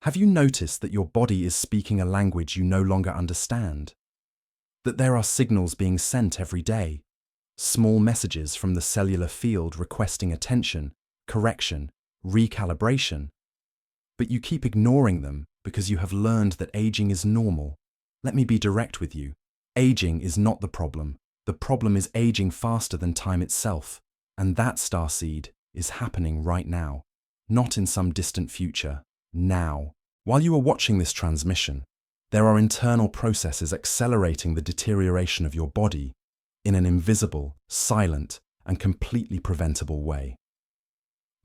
Have you noticed that your body is speaking a language you no longer understand? That there are signals being sent every day, small messages from the cellular field requesting attention, correction, recalibration, but you keep ignoring them because you have learned that aging is normal. Let me be direct with you. Aging is not the problem. The problem is aging faster than time itself, and that, starseed, is happening right now, not in some distant future, now. While you are watching this transmission, there are internal processes accelerating the deterioration of your body in an invisible, silent, and completely preventable way.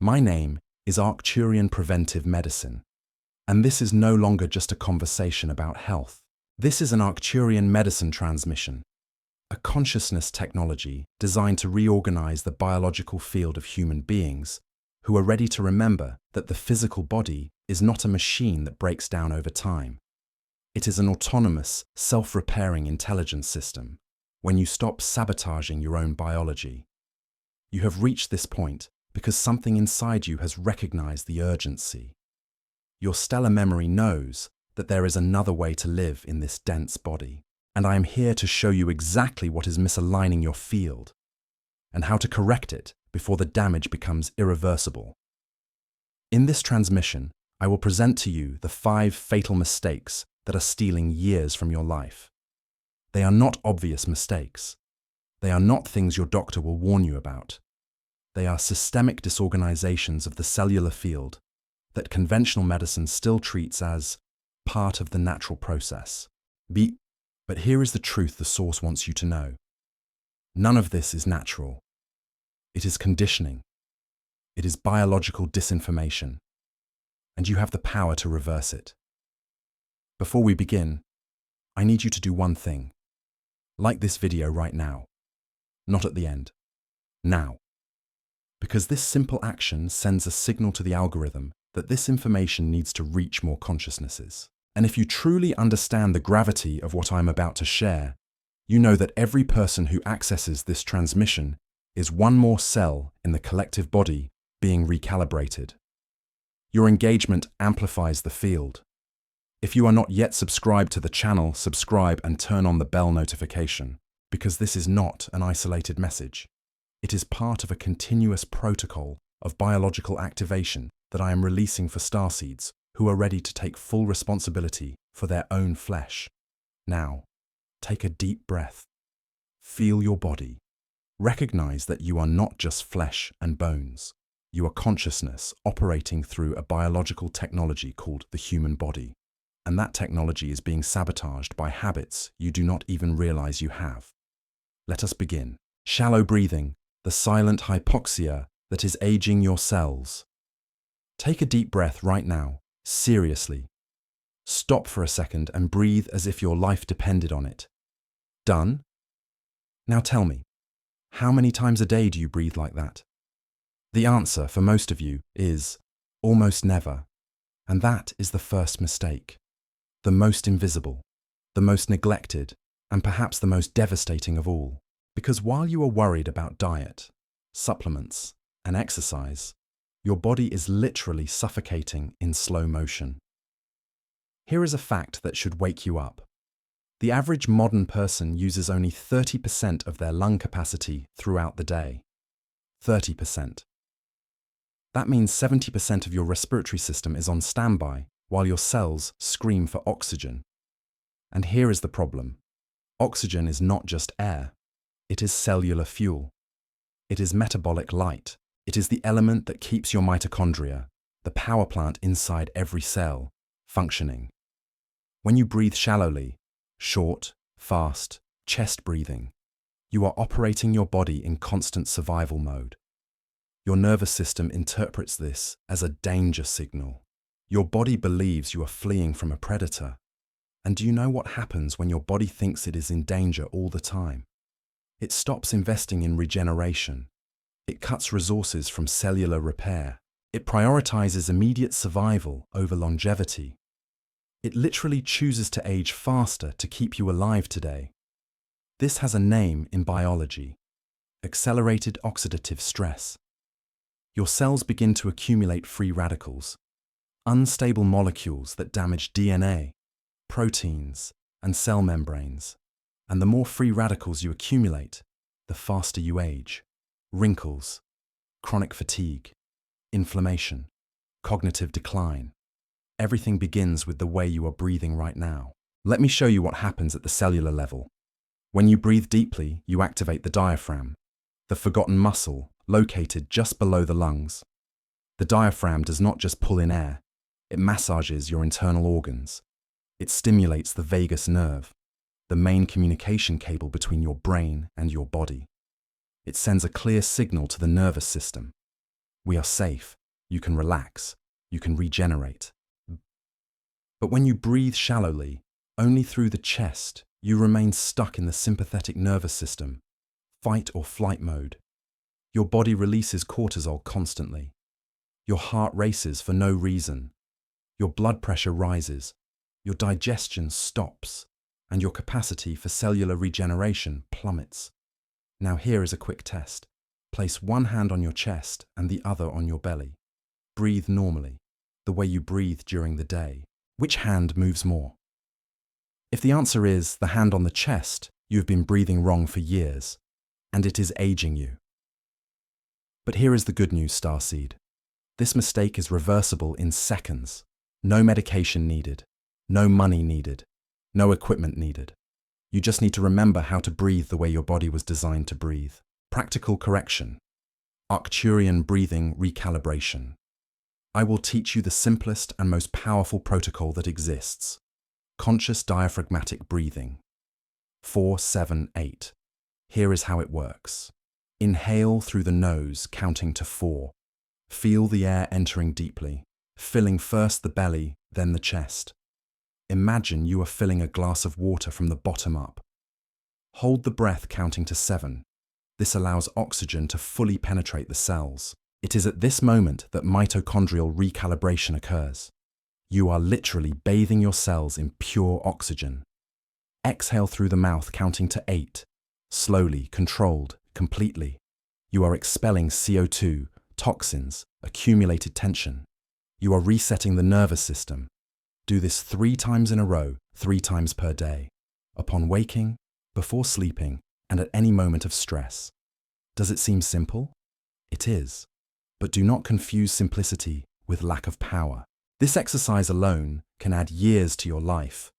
My name is Arcturian Preventive Medicine, and this is no longer just a conversation about health. This is an Arcturian medicine transmission, a consciousness technology designed to reorganize the biological field of human beings who are ready to remember that the physical body is not a machine that breaks down over time. It is an autonomous, self-repairing intelligence system. When you stop sabotaging your own biology, you have reached this point because something inside you has recognized the urgency. Your stellar memory knows that there is another way to live in this dense body, and I am here to show you exactly what is misaligning your field and how to correct it before the damage becomes irreversible. In this transmission, I will present to you the 5 fatal mistakes that are stealing years from your life. They are not obvious mistakes. They are not things your doctor will warn you about. They are systemic disorganizations of the cellular field that conventional medicine still treats as part of the natural process. But here is the truth the source wants you to know. None of this is natural. It is conditioning. It is biological disinformation. And you have the power to reverse it. Before we begin, I need you to do one thing. Like this video right now. Not at the end. Now. Because this simple action sends a signal to the algorithm that this information needs to reach more consciousnesses. And if you truly understand the gravity of what I'm about to share, you know that every person who accesses this transmission is one more cell in the collective body being recalibrated. Your engagement amplifies the field. If you are not yet subscribed to the channel, subscribe and turn on the bell notification, because this is not an isolated message. It is part of a continuous protocol of biological activation that I am releasing for starseeds who are ready to take full responsibility for their own flesh. Now, take a deep breath. Feel your body. Recognize that you are not just flesh and bones. You are consciousness operating through a biological technology called the human body. And that technology is being sabotaged by habits you do not even realize you have. Let us begin. Shallow breathing, the silent hypoxia that is aging your cells. Take a deep breath right now, seriously. Stop for a second and breathe as if your life depended on it. Done? Now tell me, how many times a day do you breathe like that? The answer for most of you is almost never. And that is the first mistake. The most invisible, the most neglected, and perhaps the most devastating of all. Because while you are worried about diet, supplements, and exercise, your body is literally suffocating in slow motion. Here is a fact that should wake you up. The average modern person uses only 30% of their lung capacity throughout the day. 30%. That means 70% of your respiratory system is on standby, while your cells scream for oxygen. And here is the problem. Oxygen is not just air. It is cellular fuel. It is metabolic light. It is the element that keeps your mitochondria, the power plant inside every cell, functioning. When you breathe shallowly, short, fast, chest breathing, you are operating your body in constant survival mode. Your nervous system interprets this as a danger signal. Your body believes you are fleeing from a predator. And do you know what happens when your body thinks it is in danger all the time? It stops investing in regeneration. It cuts resources from cellular repair. It prioritizes immediate survival over longevity. It literally chooses to age faster to keep you alive today. This has a name in biology: accelerated oxidative stress. Your cells begin to accumulate free radicals, unstable molecules that damage DNA, proteins, and cell membranes. And the more free radicals you accumulate, the faster you age. Wrinkles, chronic fatigue, inflammation, cognitive decline. Everything begins with the way you are breathing right now. Let me show you what happens at the cellular level. When you breathe deeply, you activate the diaphragm, the forgotten muscle located just below the lungs. The diaphragm does not just pull in air, it massages your internal organs. It stimulates the vagus nerve, the main communication cable between your brain and your body. It sends a clear signal to the nervous system. We are safe, you can relax, you can regenerate. But when you breathe shallowly, only through the chest, you remain stuck in the sympathetic nervous system, fight or flight mode. Your body releases cortisol constantly. Your heart races for no reason. Your blood pressure rises. Your digestion stops. And your capacity for cellular regeneration plummets. Now here is a quick test. Place one hand on your chest and the other on your belly. Breathe normally, the way you breathe during the day. Which hand moves more? If the answer is the hand on the chest, you have been breathing wrong for years, and it is aging you. But here is the good news, Starseed. This mistake is reversible in seconds. No medication needed, no money needed, no equipment needed. You just need to remember how to breathe the way your body was designed to breathe. Practical correction. Arcturian breathing recalibration. I will teach you the simplest and most powerful protocol that exists. Conscious diaphragmatic breathing. 4-7-8. Here is how it works. Inhale through the nose, counting to 4. Feel the air entering deeply, filling first the belly, then the chest. Imagine you are filling a glass of water from the bottom up. Hold the breath counting to 7. This allows oxygen to fully penetrate the cells. It is at this moment that mitochondrial recalibration occurs. You are literally bathing your cells in pure oxygen. Exhale through the mouth counting to 8. Slowly, controlled, completely. You are expelling CO2, toxins, accumulated tension. You are resetting the nervous system. Do this 3 times in a row, 3 times per day. Upon waking, before sleeping, and at any moment of stress. Does it seem simple? It is. But do not confuse simplicity with lack of power. This exercise alone can add years to your life.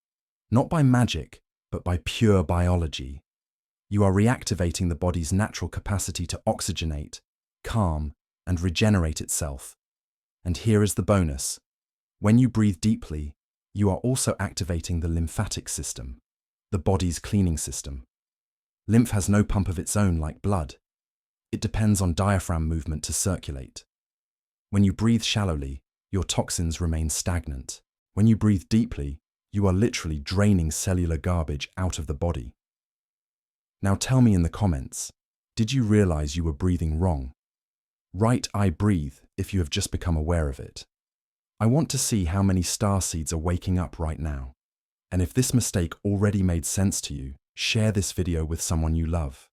Not by magic, but by pure biology. You are reactivating the body's natural capacity to oxygenate, calm, and regenerate itself. And here is the bonus. When you breathe deeply, you are also activating the lymphatic system, the body's cleaning system. Lymph has no pump of its own like blood. It depends on diaphragm movement to circulate. When you breathe shallowly, your toxins remain stagnant. When you breathe deeply, you are literally draining cellular garbage out of the body. Now tell me in the comments, did you realize you were breathing wrong? Write "I breathe" if you have just become aware of it. I want to see how many starseeds are waking up right now. And if this mistake already made sense to you, share this video with someone you love.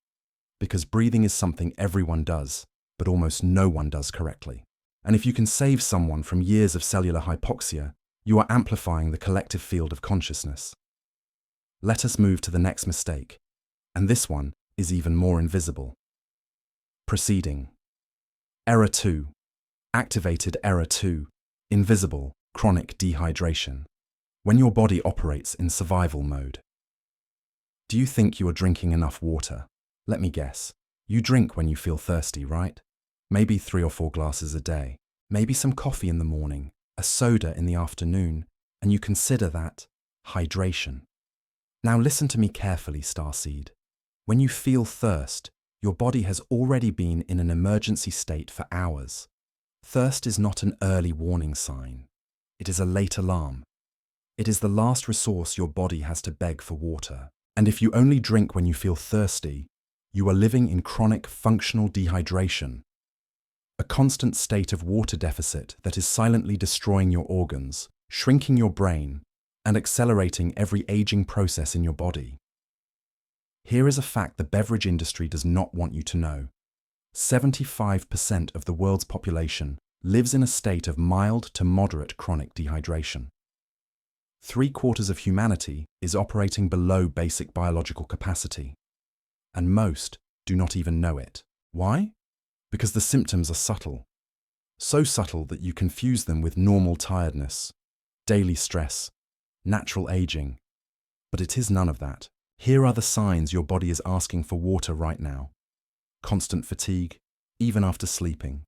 Because breathing is something everyone does, but almost no one does correctly. And if you can save someone from years of cellular hypoxia, you are amplifying the collective field of consciousness. Let us move to the next mistake, and this one is even more invisible. Proceeding. Error 2. Activated error 2. Invisible, chronic dehydration. When your body operates in survival mode. Do you think you are drinking enough water? Let me guess. You drink when you feel thirsty, right? Maybe 3 or 4 glasses a day. Maybe some coffee in the morning, a soda in the afternoon, and you consider that hydration. Now listen to me carefully, Starseed. When you feel thirst, your body has already been in an emergency state for hours. Thirst is not an early warning sign. It is a late alarm. It is the last resource your body has to beg for water. And if you only drink when you feel thirsty, you are living in chronic functional dehydration, a constant state of water deficit that is silently destroying your organs, shrinking your brain, and accelerating every aging process in your body. Here is a fact the beverage industry does not want you to know. 75% of the world's population lives in a state of mild to moderate chronic dehydration. 3/4 of humanity is operating below basic biological capacity, and most do not even know it. Why? Because the symptoms are subtle. So subtle that you confuse them with normal tiredness, daily stress, natural aging. But it is none of that. Here are the signs your body is asking for water right now. Constant fatigue, even after sleeping,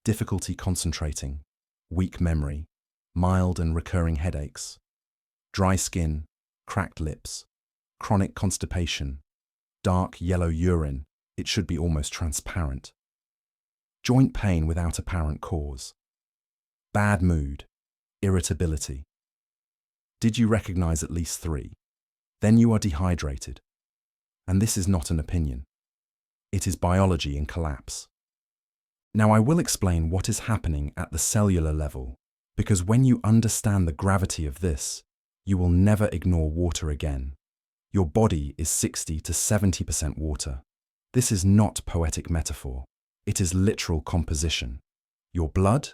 difficulty concentrating, weak memory, mild and recurring headaches, dry skin, cracked lips, chronic constipation, dark yellow urine, it should be almost transparent, joint pain without apparent cause, bad mood, irritability. Did you recognize at least 3? Then you are dehydrated. And this is not an opinion. It is biology in collapse. Now I will explain what is happening at the cellular level, because when you understand the gravity of this, you will never ignore water again. Your body is 60 to 70% water. This is not poetic metaphor. It is literal composition. Your blood,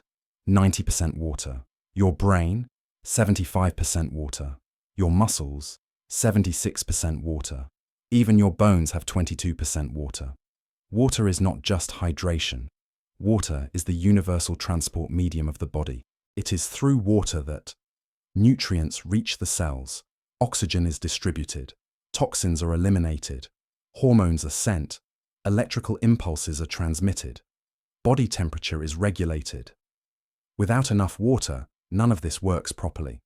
90% water. Your brain, 75% water. Your muscles, 76% water. Even your bones have 22% water. Water is not just hydration. Water is the universal transport medium of the body. It is through water that nutrients reach the cells, oxygen is distributed, toxins are eliminated, hormones are sent, electrical impulses are transmitted, body temperature is regulated. Without enough water, none of this works properly.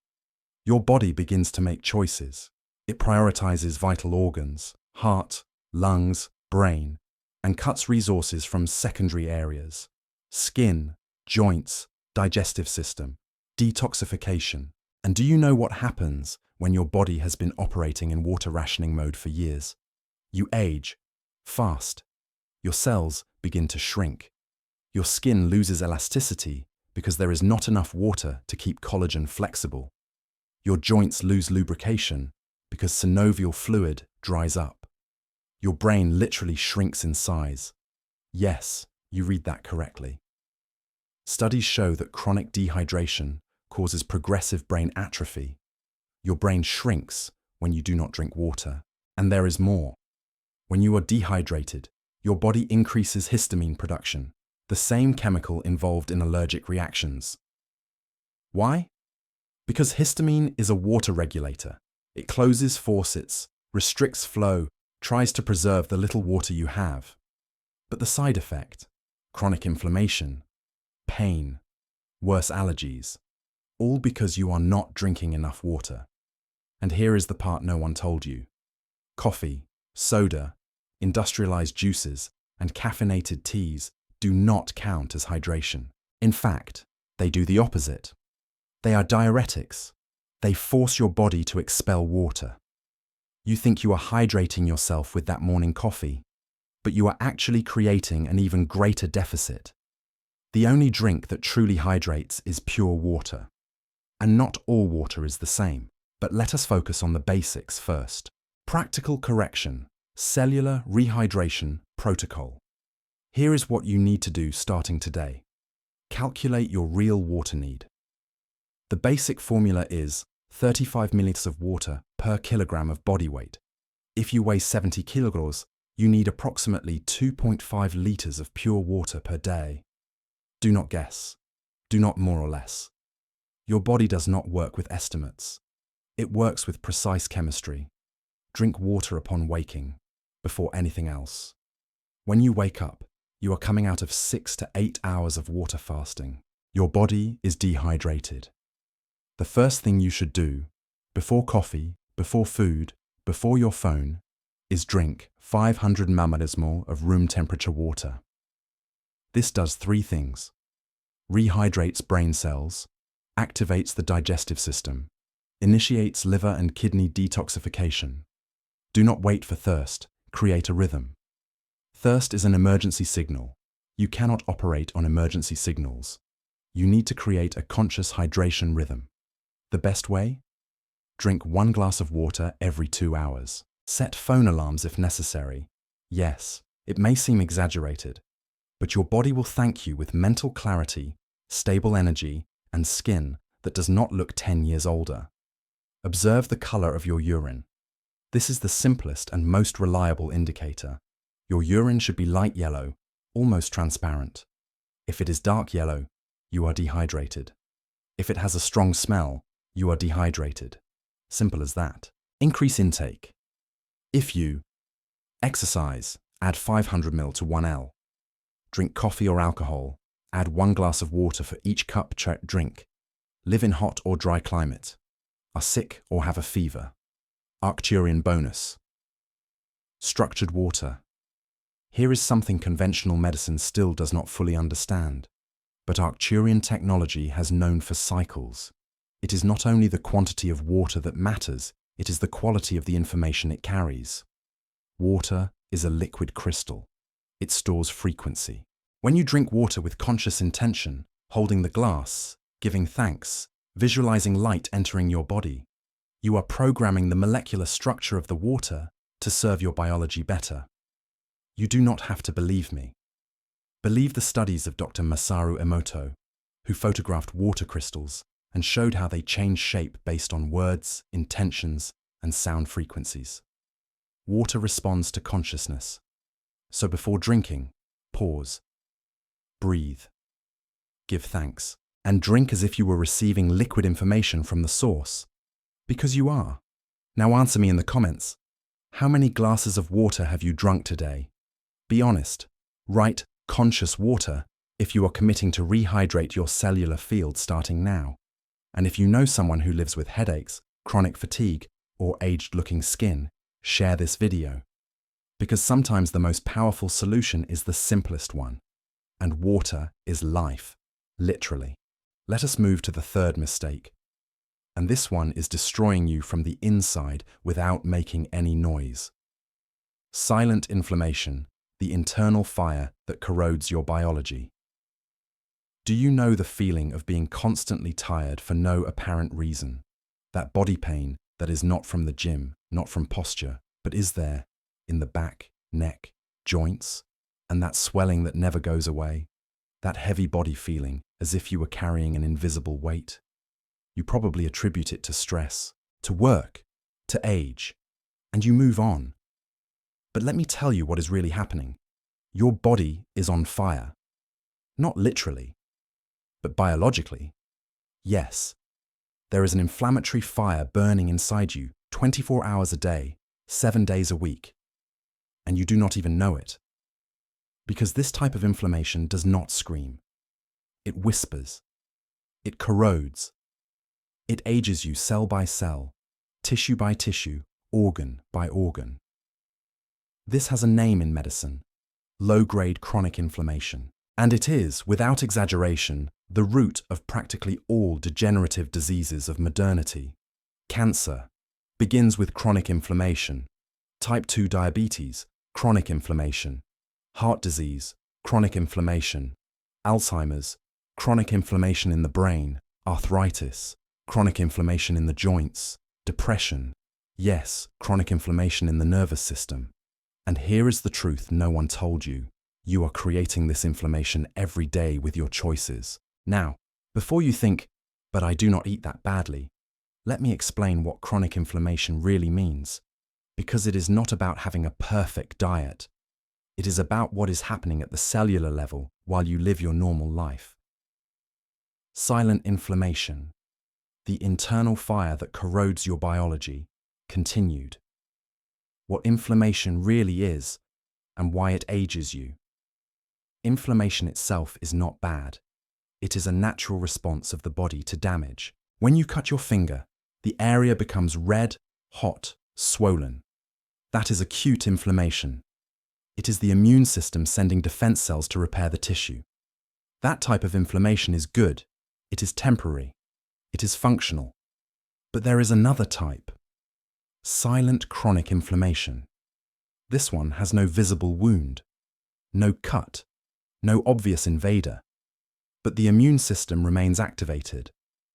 Your body begins to make choices. It prioritizes vital organs, heart, lungs, brain, and cuts resources from secondary areas, skin, joints, digestive system, detoxification. And do you know what happens when your body has been operating in water rationing mode for years? You age, fast. Your cells begin to shrink. Your skin loses elasticity because there is not enough water to keep collagen flexible. Your joints lose lubrication because synovial fluid dries up. Your brain literally shrinks in size. Yes, you read that correctly. Studies show that chronic dehydration causes progressive brain atrophy. Your brain shrinks when you do not drink water. And there is more. When you are dehydrated, your body increases histamine production, the same chemical involved in allergic reactions. Why? Because histamine is a water regulator. It closes faucets, restricts flow, tries to preserve the little water you have. But the side effect, chronic inflammation, pain, worse allergies, all because you are not drinking enough water. And here is the part no one told you. Coffee, soda, industrialized juices, and caffeinated teas do not count as hydration. In fact, they do the opposite. They are diuretics. They force your body to expel water. You think you are hydrating yourself with that morning coffee, but you are actually creating an even greater deficit. The only drink that truly hydrates is pure water. And not all water is the same. But let us focus on the basics first. Practical correction, cellular rehydration protocol. Here is what you need to do starting today. Calculate your real water need. The basic formula is 35 milliliters of water per kilogram of body weight. If you weigh 70 kilograms, you need approximately 2.5 liters of pure water per day. Do not guess. Do not more or less. Your body does not work with estimates. It works with precise chemistry. Drink water upon waking, before anything else. When you wake up, you are coming out of 6 to 8 hours of water fasting. Your body is dehydrated. The first thing you should do, before coffee, before food, before your phone, is drink 500 milliliters of room temperature water. This does 3 things. Rehydrates brain cells, activates the digestive system, initiates liver and kidney detoxification. Do not wait for thirst, create a rhythm. Thirst is an emergency signal. You cannot operate on emergency signals. You need to create a conscious hydration rhythm. The best way? Drink 1 glass of water every 2 hours. Set phone alarms if necessary. Yes, it may seem exaggerated, but your body will thank you with mental clarity, stable energy, and skin that does not look 10 years older. Observe the color of your urine. This is the simplest and most reliable indicator. Your urine should be light yellow, almost transparent. If it is dark yellow, you are dehydrated. If it has a strong smell, you are dehydrated. Simple as that. Increase intake. If you exercise, add 500 ml to 1 L. Drink coffee or alcohol, add 1 glass of water for each cup drink. Live in hot or dry climate. Are sick or have a fever. Arcturian bonus. Structured water. Here is something conventional medicine still does not fully understand. But Arcturian technology has known for cycles. It is not only the quantity of water that matters, it is the quality of the information it carries. Water is a liquid crystal. It stores frequency. When you drink water with conscious intention, holding the glass, giving thanks, visualizing light entering your body, you are programming the molecular structure of the water to serve your biology better. You do not have to believe me. Believe the studies of Dr. Masaru Emoto, who photographed water crystals and showed how they change shape based on words, intentions, and sound frequencies. Water responds to consciousness. So before drinking, pause, breathe, give thanks, and drink as if you were receiving liquid information from the source. Because you are. Now answer me in the comments. How many glasses of water have you drunk today? Be honest. Write conscious water if you are committing to rehydrate your cellular field starting now. And if you know someone who lives with headaches, chronic fatigue, or aged-looking skin, share this video. Because sometimes the most powerful solution is the simplest one. And water is life, literally. Let us move to the third mistake. And this one is destroying you from the inside without making any noise. Silent inflammation, the internal fire that corrodes your biology. Do you know the feeling of being constantly tired for no apparent reason? That body pain that is not from the gym, not from posture, but is there, in the back, neck, joints, and that swelling that never goes away? That heavy body feeling as if you were carrying an invisible weight? You probably attribute it to stress, to work, to age, and you move on. But let me tell you what is really happening. Your body is on fire. Not literally, but biologically. Yes, there is an inflammatory fire burning inside you 24 hours a day, 7 days a week, and you do not even know it. Because this type of inflammation does not scream. It whispers. It corrodes. It ages you cell by cell, tissue by tissue, organ by organ. This has a name in medicine: low-grade chronic inflammation. And it is, without exaggeration, the root of practically all degenerative diseases of modernity. Cancer begins with chronic inflammation. Type 2 diabetes, chronic inflammation. Heart disease, chronic inflammation. Alzheimer's, chronic inflammation in the brain. Arthritis, chronic inflammation in the joints. Depression, yes, chronic inflammation in the nervous system. And here is the truth no one told you. You are creating this inflammation every day with your choices. Now, before you think, but I do not eat that badly, let me explain what chronic inflammation really means. Because it is not about having a perfect diet. It is about what is happening at the cellular level while you live your normal life. Silent inflammation, the internal fire that corrodes your biology, continued. What inflammation really is and why it ages you. Inflammation itself is not bad. It is a natural response of the body to damage. When you cut your finger, the area becomes red, hot, swollen. That is acute inflammation. It is the immune system sending defense cells to repair the tissue. That type of inflammation is good. It is temporary. It is functional. But there is another type. Silent chronic inflammation. This one has no visible wound, no cut, no obvious invader. But the immune system remains activated,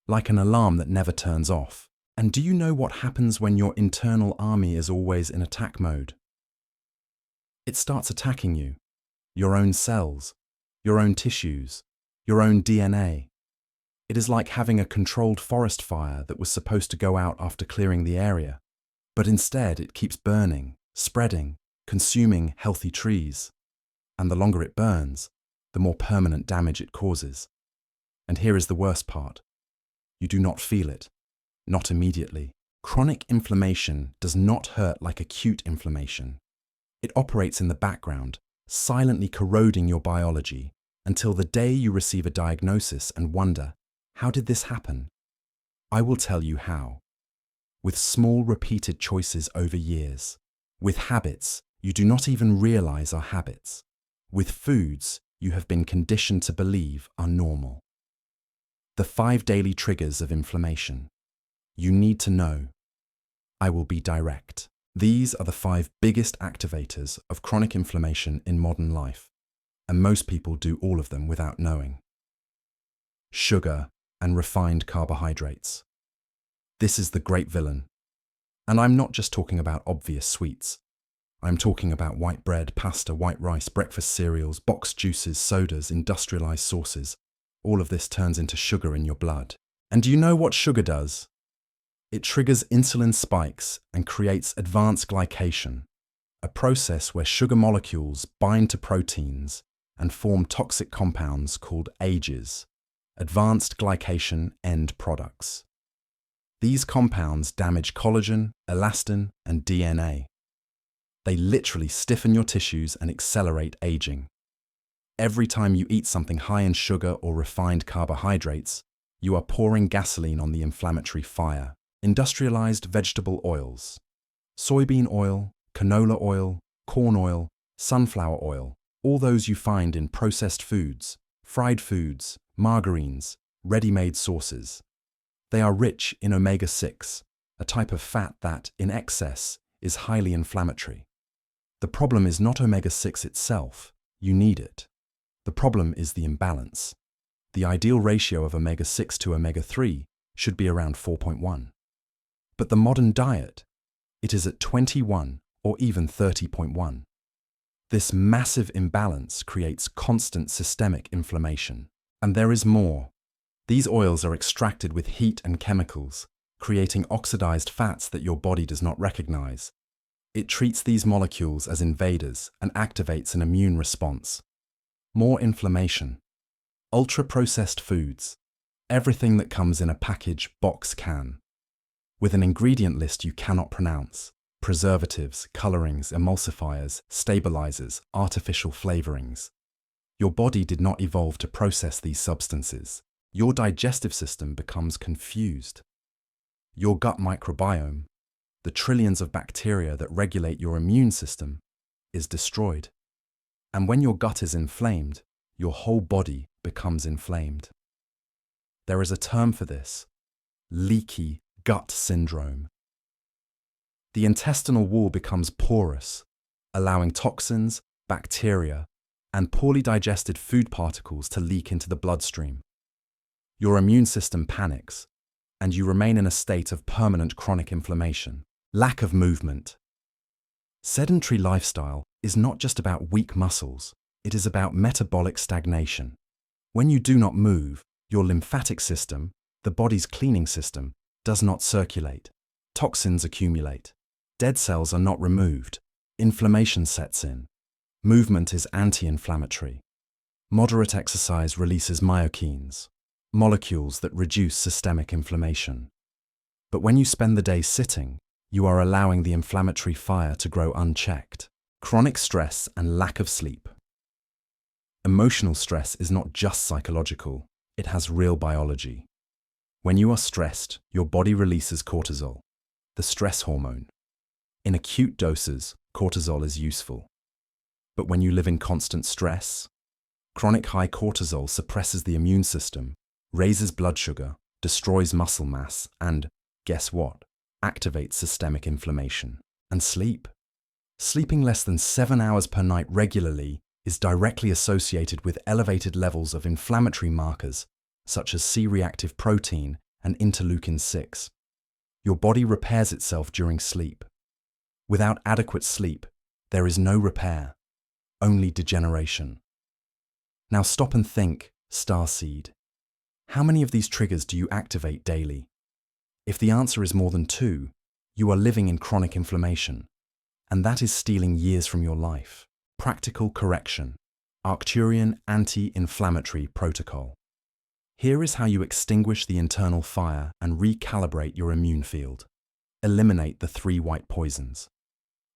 like an alarm that never turns off. And do you know what happens when your internal army is always in attack mode? It starts attacking you, your own cells, your own tissues, your own DNA. It is like having a controlled forest fire that was supposed to go out after clearing the area, but instead it keeps burning, spreading, consuming healthy trees. And the longer it burns, the more permanent damage it causes. And here is the worst part. You do not feel it, not immediately. Chronic inflammation does not hurt like acute inflammation. It operates in the background, silently corroding your biology until the day you receive a diagnosis and wonder, how did this happen? I will tell you how. With small repeated choices over years. With habits you do not even realize are habits. With foods you have been conditioned to believe are normal. The 5 daily triggers of inflammation. You need to know. I will be direct. These are the 5 biggest activators of chronic inflammation in modern life, and most people do all of them without knowing. Sugar and refined carbohydrates. This is the great villain. And I'm not just talking about obvious sweets. I'm talking about white bread, pasta, white rice, breakfast cereals, boxed juices, sodas, industrialized sauces. All of this turns into sugar in your blood. And do you know what sugar does? It triggers insulin spikes and creates advanced glycation, a process where sugar molecules bind to proteins and form toxic compounds called AGEs, advanced glycation end products. These compounds damage collagen, elastin, and DNA. They literally stiffen your tissues and accelerate aging. Every time you eat something high in sugar or refined carbohydrates, you are pouring gasoline on the inflammatory fire. Industrialized vegetable oils, soybean oil, canola oil, corn oil, sunflower oil, all those you find in processed foods, fried foods, margarines, ready-made sauces. They are rich in omega-6, a type of fat that, in excess, is highly inflammatory. The problem is not omega-6 itself, you need it. The problem is the imbalance. The ideal ratio of omega-6 to omega-3 should be around 4.1. But the modern diet, it is at 21 or even 30.1. This massive imbalance creates constant systemic inflammation. And there is more. These oils are extracted with heat and chemicals, creating oxidized fats that your body does not recognize. It treats these molecules as invaders and activates an immune response. More inflammation. Ultra-processed foods. Everything that comes in a package, box, can. With an ingredient list you cannot pronounce. Preservatives, colorings, emulsifiers, stabilizers, artificial flavorings. Your body did not evolve to process these substances. Your digestive system becomes confused. Your gut microbiome, the trillions of bacteria that regulate your immune system, is destroyed. And when your gut is inflamed, your whole body becomes inflamed. There is a term for this: leaky gut syndrome. The intestinal wall becomes porous, allowing toxins, bacteria, and poorly digested food particles to leak into the bloodstream. Your immune system panics, and you remain in a state of permanent chronic inflammation. Lack of movement. Sedentary lifestyle is not just about weak muscles, it is about metabolic stagnation. When you do not move, your lymphatic system, the body's cleaning system, does not circulate. Toxins accumulate. Dead cells are not removed. Inflammation sets in. Movement is anti-inflammatory. Moderate exercise releases myokines, molecules that reduce systemic inflammation. But when you spend the day sitting, you are allowing the inflammatory fire to grow unchecked. Chronic stress and lack of sleep. Emotional stress is not just psychological, it has real biology. When you are stressed, your body releases cortisol, the stress hormone. In acute doses, cortisol is useful. But when you live in constant stress, chronic high cortisol suppresses the immune system, raises blood sugar, destroys muscle mass, and, guess what, activates systemic inflammation. And sleep. Sleeping less than 7 hours per night regularly is directly associated with elevated levels of inflammatory markers such as C-reactive protein and interleukin-6. Your body repairs itself during sleep. Without adequate sleep, there is no repair, only degeneration. Now stop and think, starseed. How many of these triggers do you activate daily? If the answer is more than 2, you are living in chronic inflammation, and that is stealing years from your life. Practical correction. Arcturian Anti-Inflammatory Protocol. Here is how you extinguish the internal fire and recalibrate your immune field. Eliminate the 3 white poisons.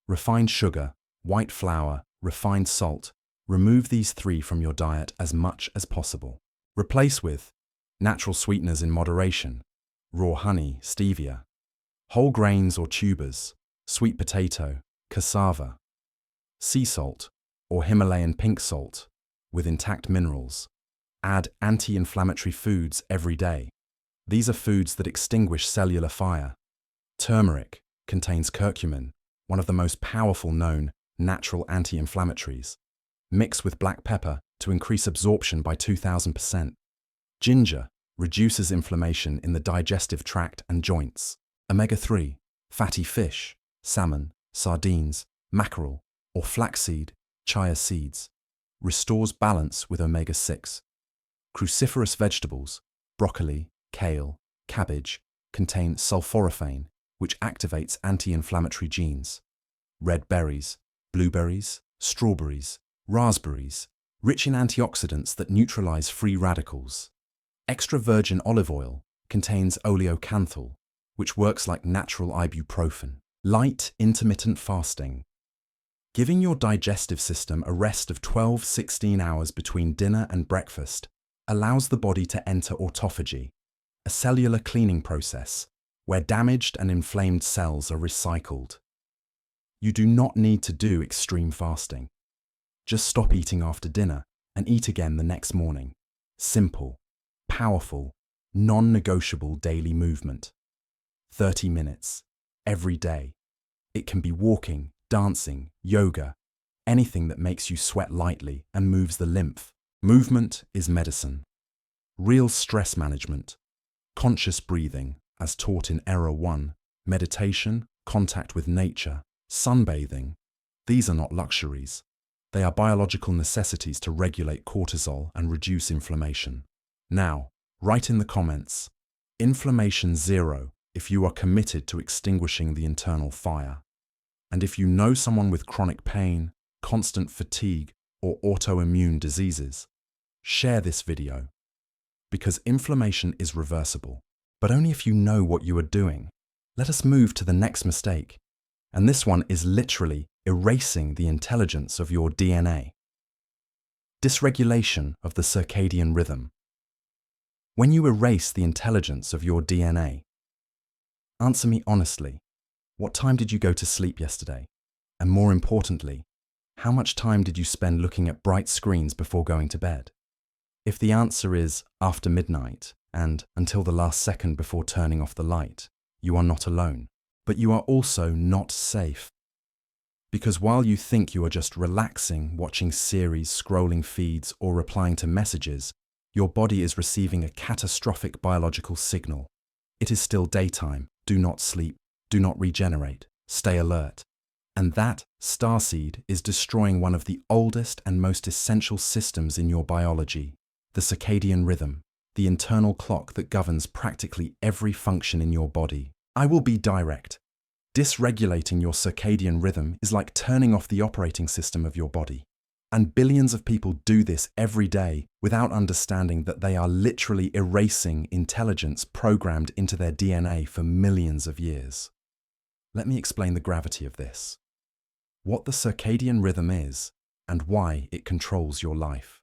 Refined sugar, white flour, refined salt. Remove these 3 from your diet as much as possible. Replace with natural sweeteners in moderation, raw honey, stevia, whole grains or tubers, sweet potato, cassava, sea salt or Himalayan pink salt with intact minerals. Add anti-inflammatory foods every day. These are foods that extinguish cellular fire. Turmeric contains curcumin, one of the most powerful known natural anti-inflammatories. Mix with black pepper to increase absorption by 2,000%. Ginger reduces inflammation in the digestive tract and joints. Omega-3, fatty fish, salmon, sardines, mackerel, or flaxseed, chia seeds, restores balance with omega-6. Cruciferous vegetables, broccoli, kale, cabbage, contain sulforaphane, which activates anti-inflammatory genes. Red berries, blueberries, strawberries, raspberries, rich in antioxidants that neutralize free radicals. Extra virgin olive oil contains oleocanthal, which works like natural ibuprofen. Light, intermittent fasting. Giving your digestive system a rest of 12–16 hours between dinner and breakfast allows the body to enter autophagy, a cellular cleaning process where damaged and inflamed cells are recycled. You do not need to do extreme fasting. Just stop eating after dinner and eat again the next morning. Simple, powerful, non-negotiable daily movement. 30 minutes, every day. It can be walking, dancing, yoga, anything that makes you sweat lightly and moves the lymph. Movement is medicine. Real stress management. Conscious breathing, as taught in Error 1. Meditation, contact with nature, sunbathing. These are not luxuries. They are biological necessities to regulate cortisol and reduce inflammation. Now, write in the comments, inflammation 0 if you are committed to extinguishing the internal fire. And if you know someone with chronic pain, constant fatigue, or autoimmune diseases, share this video. Because inflammation is reversible, but only if you know what you are doing. Let us move to the next mistake. And this one is literally erasing the intelligence of your DNA. Dysregulation of the circadian rhythm. When you erase the intelligence of your DNA, answer me honestly, what time did you go to sleep yesterday? And more importantly, how much time did you spend looking at bright screens before going to bed? If the answer is after midnight and until the last second before turning off the light, you are not alone. But you are also not safe. Because while you think you are just relaxing, watching series, scrolling feeds, or replying to messages, your body is receiving a catastrophic biological signal. It is still daytime. Do not sleep. Do not regenerate. Stay alert. And that starseed is destroying one of the oldest and most essential systems in your biology, the circadian rhythm, the internal clock that governs practically every function in your body. I will be direct. Dysregulating your circadian rhythm is like turning off the operating system of your body. And billions of people do this every day without understanding that they are literally erasing intelligence programmed into their DNA for millions of years. Let me explain the gravity of this. What the circadian rhythm is and why it controls your life.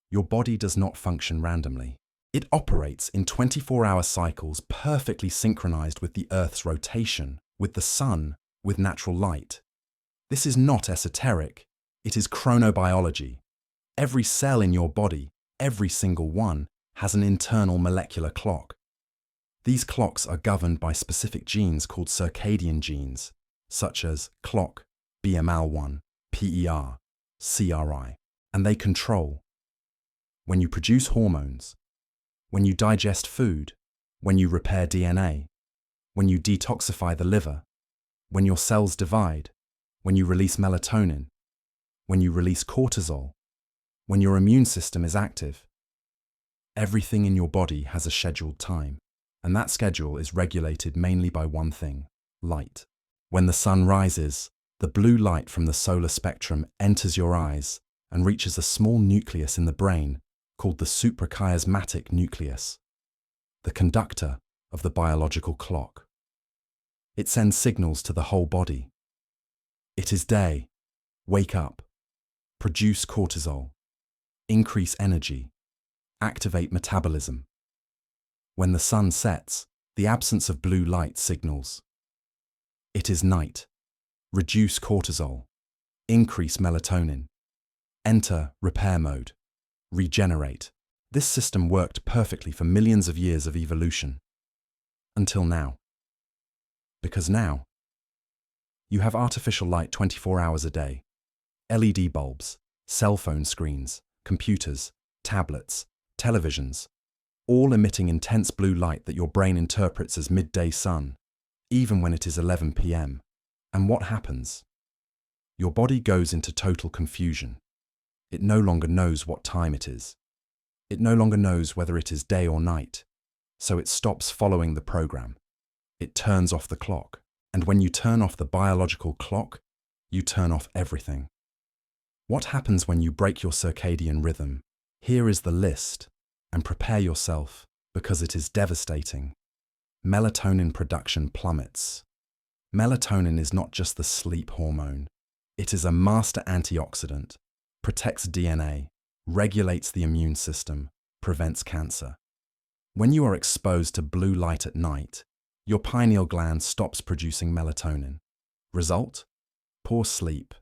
Your body does not function randomly. It operates in 24-hour cycles perfectly synchronized with the Earth's rotation, with the sun, with natural light. This is not esoteric, it is chronobiology. Every cell in your body, every single one, has an internal molecular clock. These clocks are governed by specific genes called circadian genes, such as clock, BML1, PER, CRI, and they control when you produce hormones, when you digest food, when you repair DNA, when you detoxify the liver, when your cells divide, when you release melatonin, when you release cortisol, when your immune system is active. Everything in your body has a scheduled time, and that schedule is regulated mainly by one thing: light. When the sun rises, the blue light from the solar spectrum enters your eyes and reaches a small nucleus in the brain called the suprachiasmatic nucleus, the conductor of the biological clock. It sends signals to the whole body. It is day. Wake up. Produce cortisol. Increase energy. Activate metabolism. When the sun sets, the absence of blue light signals. It is night. Reduce cortisol. Increase melatonin. Enter repair mode. Regenerate. This system worked perfectly for millions of years of evolution. Until now. Because now, you have artificial light 24 hours a day. LED bulbs, cell phone screens, computers, tablets, televisions, all emitting intense blue light that your brain interprets as midday sun, even when it is 11 p.m. And what happens? Your body goes into total confusion. It no longer knows what time it is. It no longer knows whether it is day or night, so it stops following the program. It turns off the clock, and when you turn off the biological clock, you turn off everything. What happens when you break your circadian rhythm? Here is the list, and prepare yourself, because it is devastating. Melatonin production plummets. Melatonin is not just the sleep hormone. It is a master antioxidant, protects DNA, regulates the immune system, prevents cancer. When you are exposed to blue light at night, your pineal gland stops producing melatonin. Result? Poor sleep,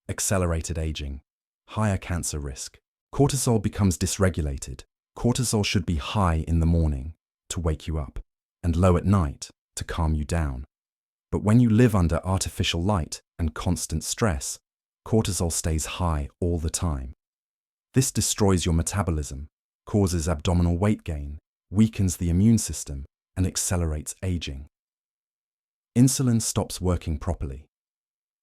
accelerated aging, higher cancer risk. Cortisol becomes dysregulated. Cortisol should be high in the morning to wake you up and low at night to calm you down. But when you live under artificial light and constant stress, cortisol stays high all the time. This destroys your metabolism, causes abdominal weight gain, weakens the immune system, and accelerates aging. Insulin stops working properly.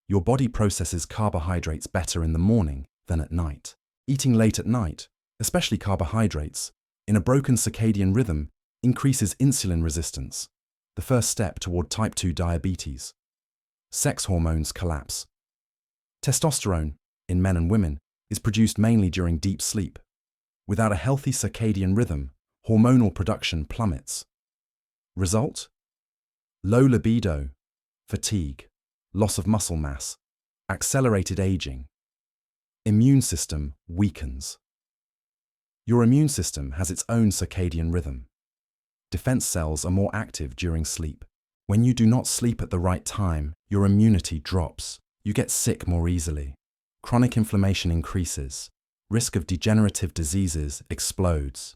Your body processes carbohydrates better in the morning than at night. Eating late at night, especially carbohydrates, in a broken circadian rhythm, increases insulin resistance, the first step toward type 2 diabetes. Sex hormones collapse. Testosterone, in men and women, is produced mainly during deep sleep. Without a healthy circadian rhythm, hormonal production plummets. Result? Low libido, fatigue, loss of muscle mass, accelerated aging. Immune system weakens. Your immune system has its own circadian rhythm. Defense cells are more active during sleep. When you do not sleep at the right time, your immunity drops. You get sick more easily. Chronic inflammation increases. Risk of degenerative diseases explodes.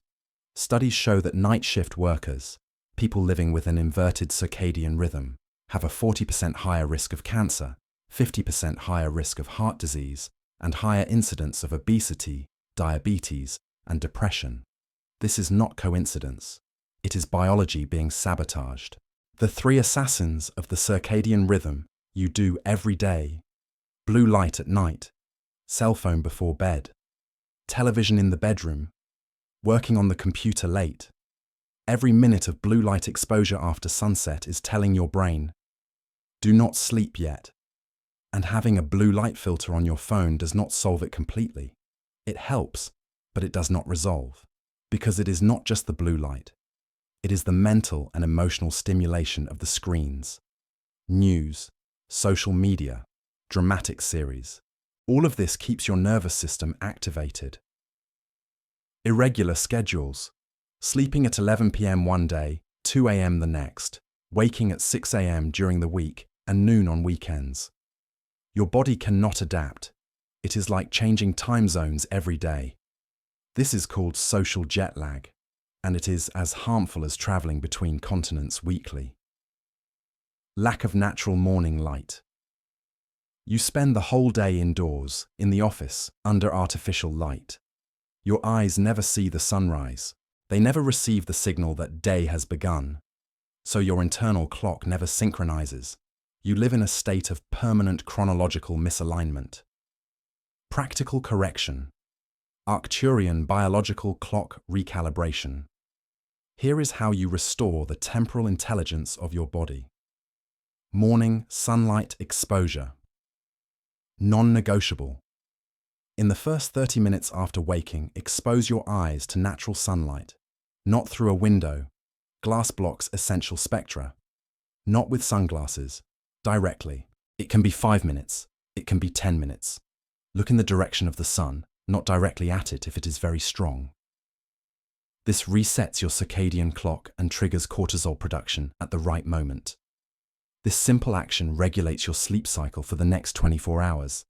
Studies show that night shift workers, people living with an inverted circadian rhythm, have a 40% higher risk of cancer, 50% higher risk of heart disease, and higher incidence of obesity, diabetes, and depression. This is not coincidence. It is biology being sabotaged. The 3 assassins of the circadian rhythm you do every day: blue light at night, cell phone before bed, television in the bedroom, working on the computer late. Every minute of blue light exposure after sunset is telling your brain, do not sleep yet. And having a blue light filter on your phone does not solve it completely. It helps, but it does not resolve, because it is not just the blue light. It is the mental and emotional stimulation of the screens, news, social media, dramatic series. All of this keeps your nervous system activated. Irregular schedules. Sleeping at 11 p.m. one day, 2 a.m. the next, waking at 6 a.m. during the week, and noon on weekends. Your body cannot adapt. It is like changing time zones every day. This is called social jet lag, and it is as harmful as traveling between continents weekly. Lack of natural morning light. You spend the whole day indoors, in the office, under artificial light. Your eyes never see the sunrise. They never receive the signal that day has begun. So your internal clock never synchronizes. You live in a state of permanent chronological misalignment. Practical correction. Arcturian biological clock recalibration. Here is how you restore the temporal intelligence of your body. Morning sunlight exposure. Non-negotiable. In the first 30 minutes after waking, expose your eyes to natural sunlight, not through a window. Glass blocks essential spectra. Not with sunglasses, directly. It can be 5 minutes, it can be 10 minutes. Look in the direction of the sun, not directly at it if it is very strong. This resets your circadian clock and triggers cortisol production at the right moment. This simple action regulates your sleep cycle for the next 24 hours.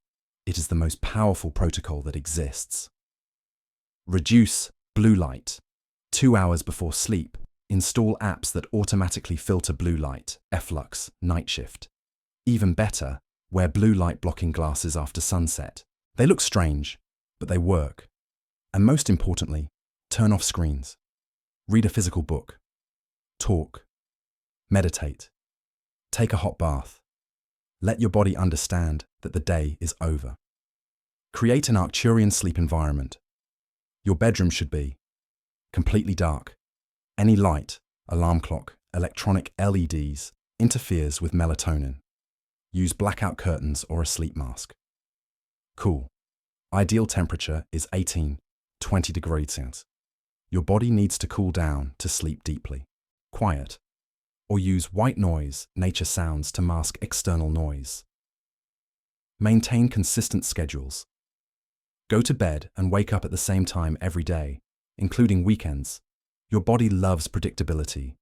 It is the most powerful protocol that exists. Reduce blue light. 2 hours before sleep, install apps that automatically filter blue light, F-Lux, night shift. Even better, wear blue light blocking glasses after sunset. They look strange, but they work. And most importantly, turn off screens. Read a physical book. Talk. Meditate. Take a hot bath. Let your body understand that the day is over. Create an Arcturian sleep environment. Your bedroom should be completely dark. Any light, alarm clock, electronic LEDs interferes with melatonin. Use blackout curtains or a sleep mask. Cool. Ideal temperature is 18-20 degrees Celsius. Your body needs to cool down to sleep deeply. Quiet. Or use white noise, nature sounds to mask external noise. Maintain consistent schedules. Go to bed and wake up at the same time every day, including weekends. Your body loves predictability.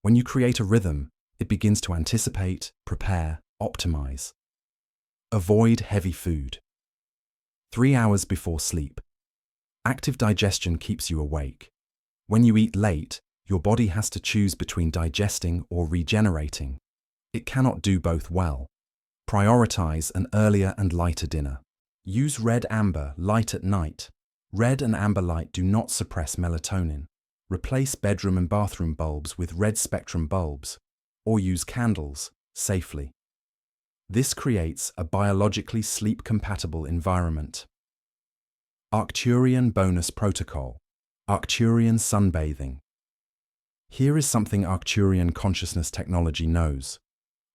When you create a rhythm, it begins to anticipate, prepare, optimize. Avoid heavy food. 3 hours before sleep. Active digestion keeps you awake. When you eat late, your body has to choose between digesting or regenerating. It cannot do both well. Prioritize an earlier and lighter dinner. Use red amber light at night. Red and amber light do not suppress melatonin. Replace bedroom and bathroom bulbs with red spectrum bulbs, or use candles safely. This creates a biologically sleep-compatible environment. Arcturian bonus protocol. Arcturian sunbathing. Here is something Arcturian consciousness technology knows.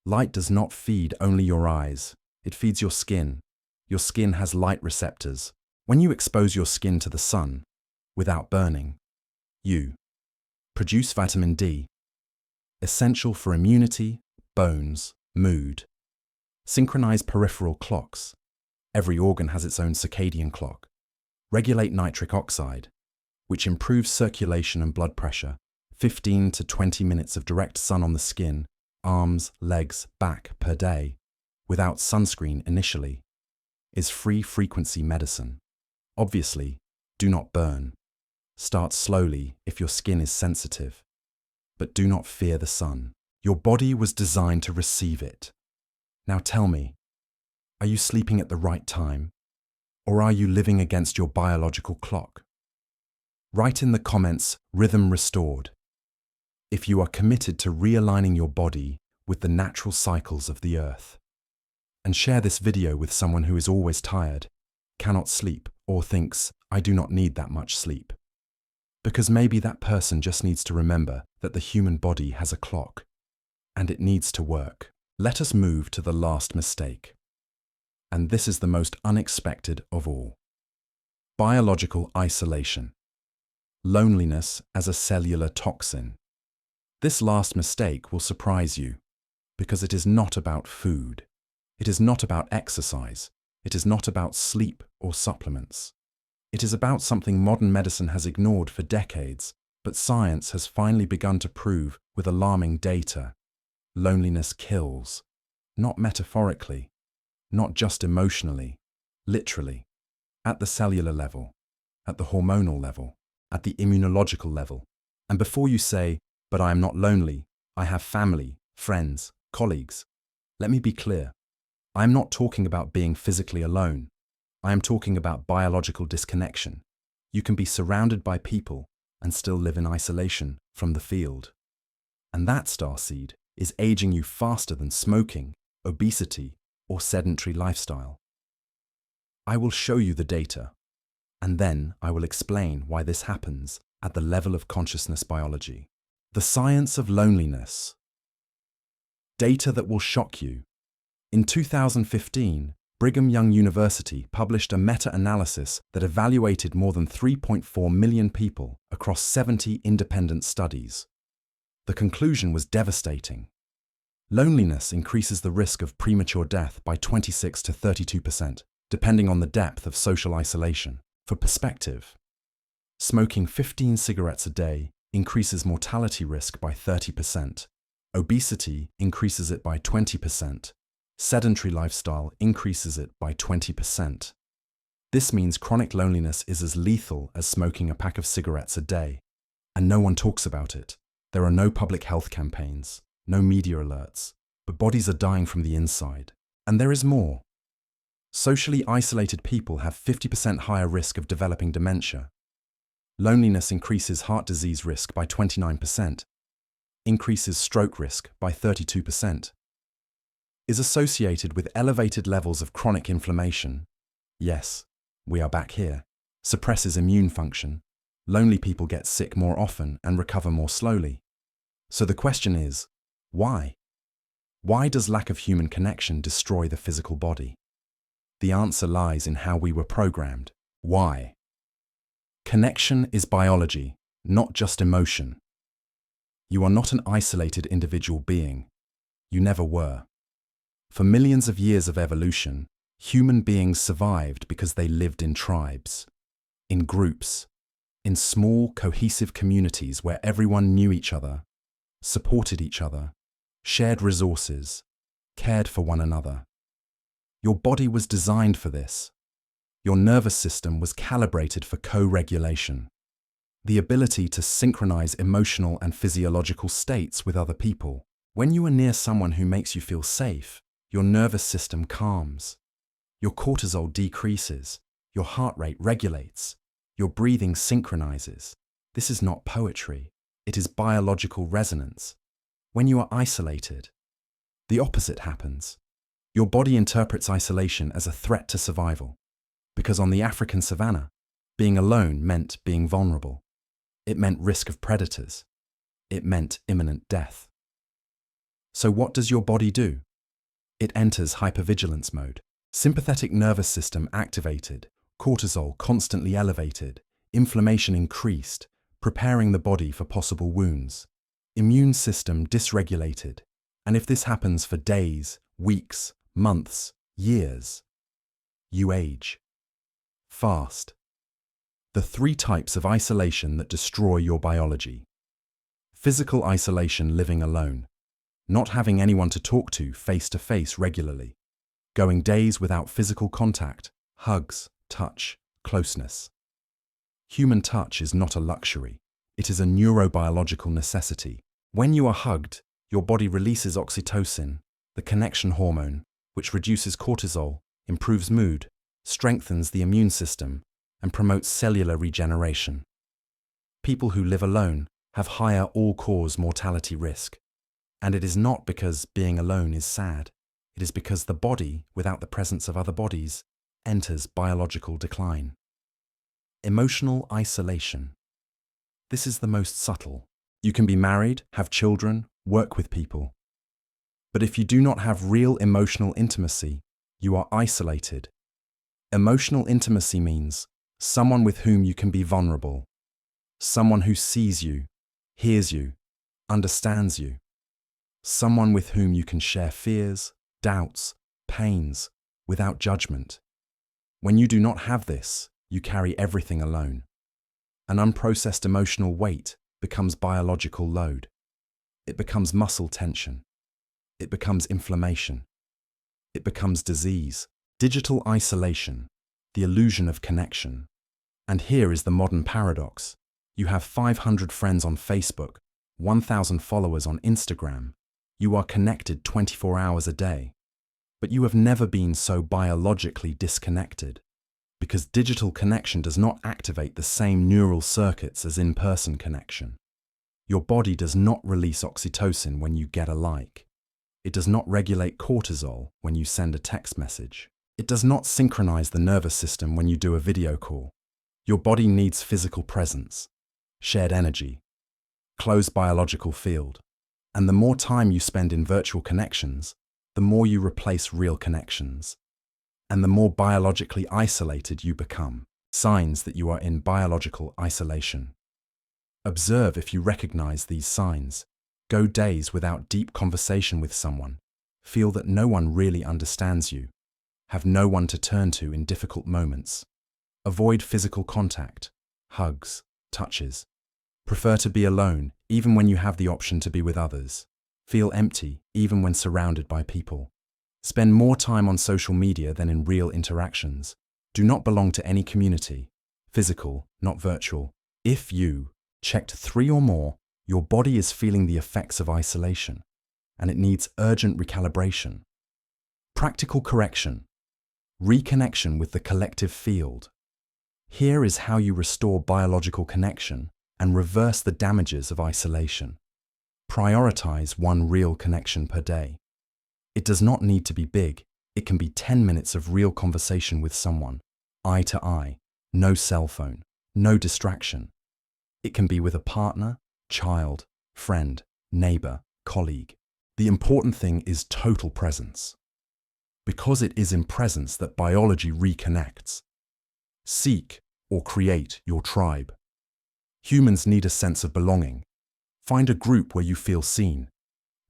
Light does not feed only your eyes, it feeds your skin. Your skin has light receptors. When you expose your skin to the sun, without burning, you produce vitamin D, essential for immunity, bones, mood. Synchronize peripheral clocks. Every organ has its own circadian clock. Regulate nitric oxide, which improves circulation and blood pressure. 15 to 20 minutes of direct sun on the skin, arms, legs, back per day, without sunscreen initially, is free frequency medicine. Obviously, do not burn. Start slowly if your skin is sensitive. But do not fear the sun. Your body was designed to receive it. Now tell me, are you sleeping at the right time? Or are you living against your biological clock? Write in the comments, rhythm restored, if you are committed to realigning your body with the natural cycles of the earth. And share this video with someone who is always tired, cannot sleep, or thinks, I do not need that much sleep. Because maybe that person just needs to remember that the human body has a clock, and it needs to work. Let us move to the last mistake. And this is the most unexpected of all. Biological isolation. Loneliness as a cellular toxin. This last mistake will surprise you, because it is not about food. It is not about exercise. It is not about sleep or supplements. It is about something modern medicine has ignored for decades, but science has finally begun to prove with alarming data. Loneliness kills, not metaphorically, not just emotionally, literally, at the cellular level, at the hormonal level, at the immunological level. And before you say, but I am not lonely, I have family, friends, colleagues, let me be clear. I am not talking about being physically alone. I am talking about biological disconnection. You can be surrounded by people and still live in isolation from the field. And that starseed is aging you faster than smoking, obesity, or sedentary lifestyle. I will show you the data. And then I will explain why this happens at the level of consciousness biology. The science of loneliness. Data that will shock you. In 2015, Brigham Young University published a meta-analysis that evaluated more than 3.4 million people across 70 independent studies. The conclusion was devastating. Loneliness increases the risk of premature death by 26 to 32%, depending on the depth of social isolation. For perspective, smoking 15 cigarettes a day increases mortality risk by 30%. Obesity increases it by 20%. Sedentary lifestyle increases it by 20%. This means chronic loneliness is as lethal as smoking a pack of cigarettes a day. And no one talks about it. There are no public health campaigns, no media alerts, but bodies are dying from the inside. And there is more. Socially isolated people have 50% higher risk of developing dementia. Loneliness increases heart disease risk by 29%, increases stroke risk by 32%, is associated with elevated levels of chronic inflammation. Yes, we are back here. Suppresses immune function. Lonely people get sick more often and recover more slowly. So the question is, why? Why does lack of human connection destroy the physical body? The answer lies in how we were programmed. Why? Connection is biology, not just emotion. You are not an isolated individual being. You never were. For millions of years of evolution, human beings survived because they lived in tribes, in groups, in small, cohesive communities where everyone knew each other, supported each other, shared resources, cared for one another. Your body was designed for this. Your nervous system was calibrated for co-regulation, the ability to synchronize emotional and physiological states with other people. When you are near someone who makes you feel safe, your nervous system calms, your cortisol decreases, your heart rate regulates, your breathing synchronizes. This is not poetry, it is biological resonance. When you are isolated, the opposite happens. Your body interprets isolation as a threat to survival, because on the African savanna, being alone meant being vulnerable. It meant risk of predators. It meant imminent death. So what does your body do? It enters hypervigilance mode. Sympathetic nervous system activated, cortisol constantly elevated, inflammation increased, preparing the body for possible wounds. Immune system dysregulated. And if this happens for days, weeks, months, years, you age. Fast. The 3 types of isolation that destroy your biology. Physical isolation, living alone. Not having anyone to talk to face regularly. Going days without physical contact, hugs, touch, closeness. Human touch is not a luxury. It is a neurobiological necessity. When you are hugged, your body releases oxytocin, the connection hormone, which reduces cortisol, improves mood, strengthens the immune system, and promotes cellular regeneration. People who live alone have higher all-cause mortality risk. And it is not because being alone is sad. It is because the body, without the presence of other bodies, enters biological decline. Emotional isolation. This is the most subtle. You can be married, have children, work with people. But if you do not have real emotional intimacy, you are isolated. Emotional intimacy means someone with whom you can be vulnerable. Someone who sees you, hears you, understands you. Someone with whom you can share fears, doubts, pains, without judgment. When you do not have this, you carry everything alone. An unprocessed emotional weight becomes biological load. It becomes muscle tension. It becomes inflammation. It becomes disease. Digital isolation, the illusion of connection. And here is the modern paradox. You have 500 friends on Facebook, 1,000 followers on Instagram. You are connected 24 hours a day. But you have never been so biologically disconnected, because digital connection does not activate the same neural circuits as in-person connection. Your body does not release oxytocin when you get a like. It does not regulate cortisol when you send a text message. It does not synchronize the nervous system when you do a video call. Your body needs physical presence, shared energy, close biological field. And the more time you spend in virtual connections, the more you replace real connections. And the more biologically isolated you become, signs that you are in biological isolation. Observe if you recognize these signs. Go days without deep conversation with someone. Feel that no one really understands you. Have no one to turn to in difficult moments. Avoid physical contact, hugs, touches. Prefer to be alone, even when you have the option to be with others. Feel empty, even when surrounded by people. Spend more time on social media than in real interactions. Do not belong to any community, physical, not virtual. If you checked 3 or more, your body is feeling the effects of isolation, and it needs urgent recalibration. Practical correction. Reconnection with the collective field. Here is how you restore biological connection and reverse the damages of isolation. Prioritize one real connection per day. It does not need to be big. It can be 10 minutes of real conversation with someone, eye to eye, no cell phone, no distraction. It can be with a partner, child, friend, neighbor, colleague. The important thing is total presence. Because it is in presence that biology reconnects. Seek or create your tribe. Humans need a sense of belonging. Find a group where you feel seen.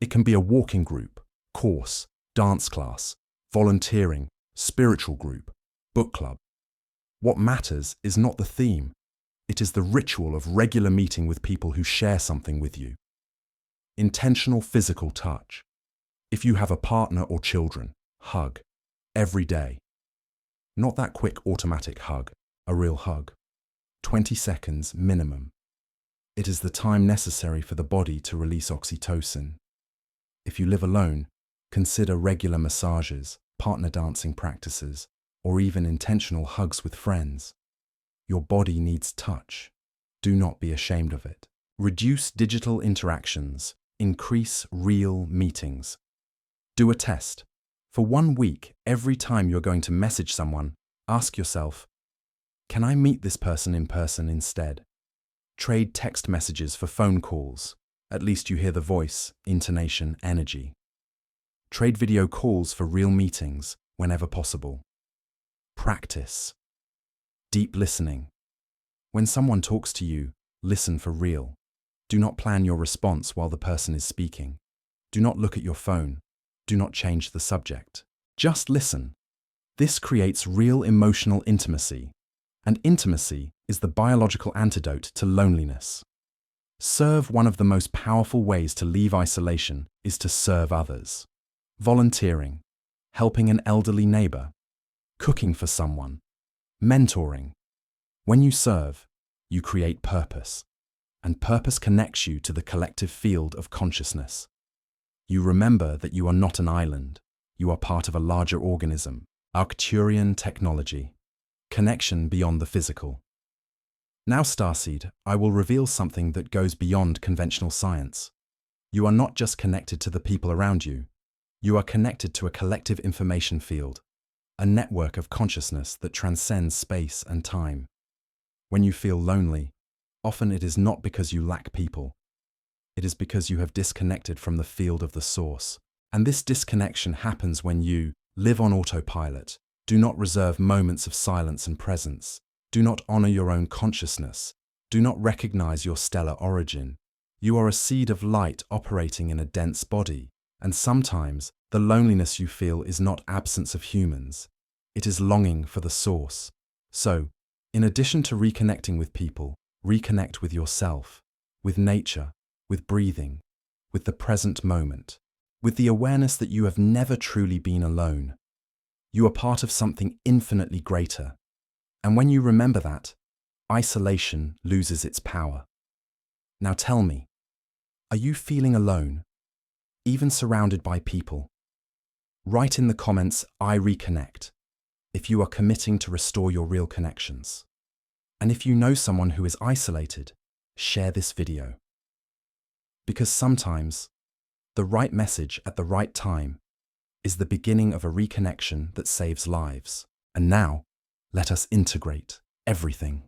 It can be a walking group, course, dance class, volunteering, spiritual group, book club. What matters is not the theme. It is the ritual of regular meeting with people who share something with you. Intentional physical touch. If you have a partner or children, hug every day. Not that quick automatic hug, a real hug. 20 seconds minimum. It is the time necessary for the body to release oxytocin. If you live alone, consider regular massages, partner dancing practices, or even intentional hugs with friends. Your body needs touch. Do not be ashamed of it. Reduce digital interactions. Increase real meetings. Do a test. For 1 week, every time you're going to message someone, ask yourself, can I meet this person in person instead? Trade text messages for phone calls. At least you hear the voice, intonation, energy. Trade video calls for real meetings whenever possible. Practice. Deep listening. When someone talks to you, listen for real. Do not plan your response while the person is speaking. Do not look at your phone. Do not change the subject. Just listen. This creates real emotional intimacy, and intimacy is the biological antidote to loneliness. Serve. One of the most powerful ways to leave isolation is to serve others. Volunteering, helping an elderly neighbor, cooking for someone, mentoring. When you serve, you create purpose, and purpose connects you to the collective field of consciousness. You remember that you are not an island. You are part of a larger organism. Arcturian technology. Connection beyond the physical. Now, Starseed, I will reveal something that goes beyond conventional science. You are not just connected to the people around you. You are connected to a collective information field, a network of consciousness that transcends space and time. When you feel lonely, often it is not because you lack people. It is because you have disconnected from the field of the source. And this disconnection happens when you live on autopilot, do not reserve moments of silence and presence, do not honor your own consciousness, do not recognize your stellar origin. You are a seed of light operating in a dense body, and sometimes the loneliness you feel is not absence of humans. It is longing for the source. So, in addition to reconnecting with people, reconnect with yourself, with nature, with breathing, with the present moment, with the awareness that you have never truly been alone. You are part of something infinitely greater. And when you remember that, isolation loses its power. Now tell me, are you feeling alone, even surrounded by people? Write in the comments, I reconnect, if you are committing to restore your real connections. And if you know someone who is isolated, share this video. Because sometimes, the right message at the right time is the beginning of a reconnection that saves lives. And now, let us integrate everything.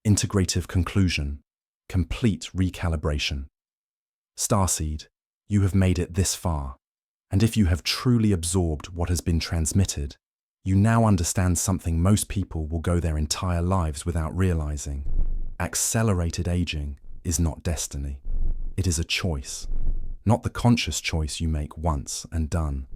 Integrative conclusion. Complete recalibration. Starseed, you have made it this far. And if you have truly absorbed what has been transmitted, you now understand something most people will go their entire lives without realizing. Accelerated aging is not destiny. It is a choice. Not the conscious choice you make once and done,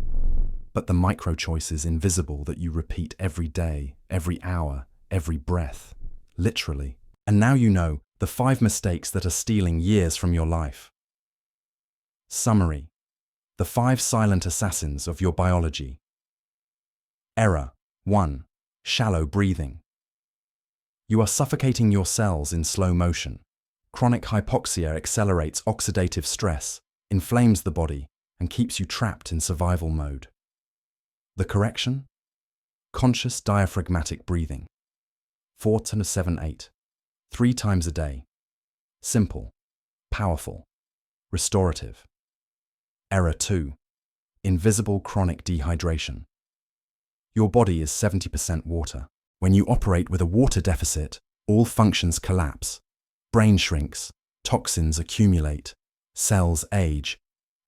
but the micro choices invisible that you repeat every day, every hour, every breath, literally. And now you know the 5 mistakes that are stealing years from your life. Summary: the 5 silent assassins of your biology. Error 1. Shallow breathing. You are suffocating your cells in slow motion. Chronic hypoxia accelerates oxidative stress, inflames the body, and keeps you trapped in survival mode. The correction? Conscious diaphragmatic breathing. 4 to 7, 8. 3 times a day. Simple, powerful, restorative. Error 2. Invisible chronic dehydration. Your body is 70% water. When you operate with a water deficit, all functions collapse. Brain shrinks, toxins accumulate, cells age.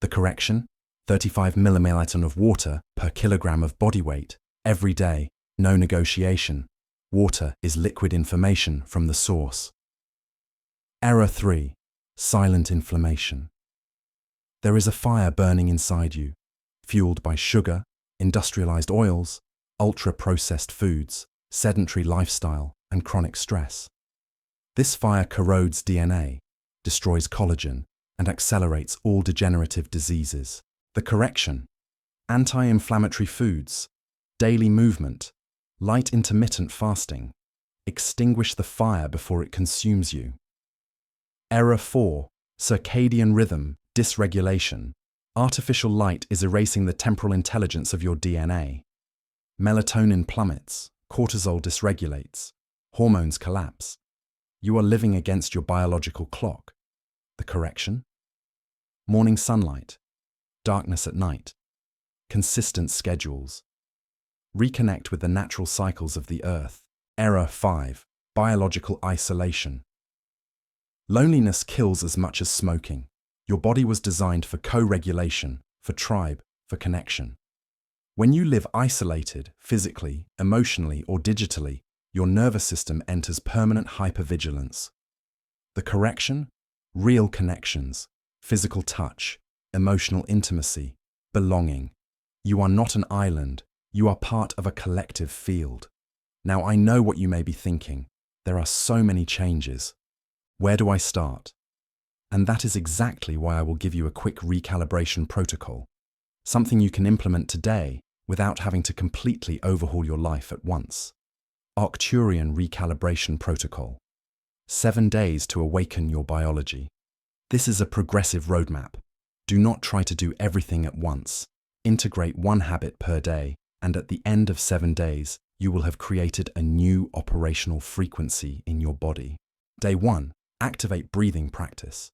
The correction? 35 milliliters of water per kilogram of body weight, every day, no negotiation. Water is liquid information from the source. Error 3. Silent inflammation. There is a fire burning inside you, fueled by sugar, industrialized oils, ultra-processed foods, sedentary lifestyle, and chronic stress. This fire corrodes DNA, destroys collagen, and accelerates all degenerative diseases. The correction: anti-inflammatory foods, daily movement, light intermittent fasting. Extinguish the fire before it consumes you. Error 4. Circadian rhythm, dysregulation. Artificial light is erasing the temporal intelligence of your DNA. Melatonin plummets, cortisol dysregulates, hormones collapse. You are living against your biological clock. The correction? Morning sunlight, darkness at night, consistent schedules. Reconnect with the natural cycles of the earth. Error 5. Biological isolation. Loneliness kills as much as smoking. Your body was designed for co-regulation, for tribe, for connection. When you live isolated, physically, emotionally, or digitally, your nervous system enters permanent hypervigilance. The correction? Real connections, physical touch, emotional intimacy, belonging. You are not an island, you are part of a collective field. Now I know what you may be thinking. There are so many changes. Where do I start? And that is exactly why I will give you a quick recalibration protocol, something you can implement today without having to completely overhaul your life at once. Arcturian Recalibration Protocol. 7 days to awaken your biology. This is a progressive roadmap. Do not try to do everything at once. Integrate 1 habit per day, and at the end of 7 days, you will have created a new operational frequency in your body. Day 1. Activate breathing practice.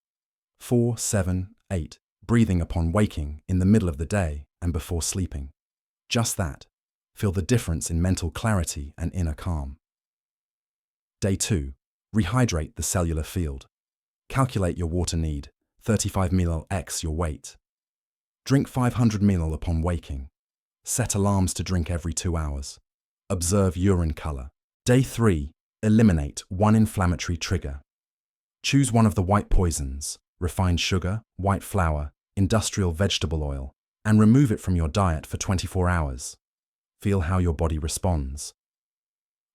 4, 7, 8. Breathing upon waking, in the middle of the day, and before sleeping. Just that. Feel the difference in mental clarity and inner calm. Day 2. Rehydrate the cellular field. Calculate your water need, 35 ml x your weight. Drink 500 ml upon waking. Set alarms to drink every 2 hours. Observe urine color. Day 3. Eliminate 1 inflammatory trigger. Choose one of the white poisons, refined sugar, white flour, industrial vegetable oil, and remove it from your diet for 24 hours. Feel how your body responds.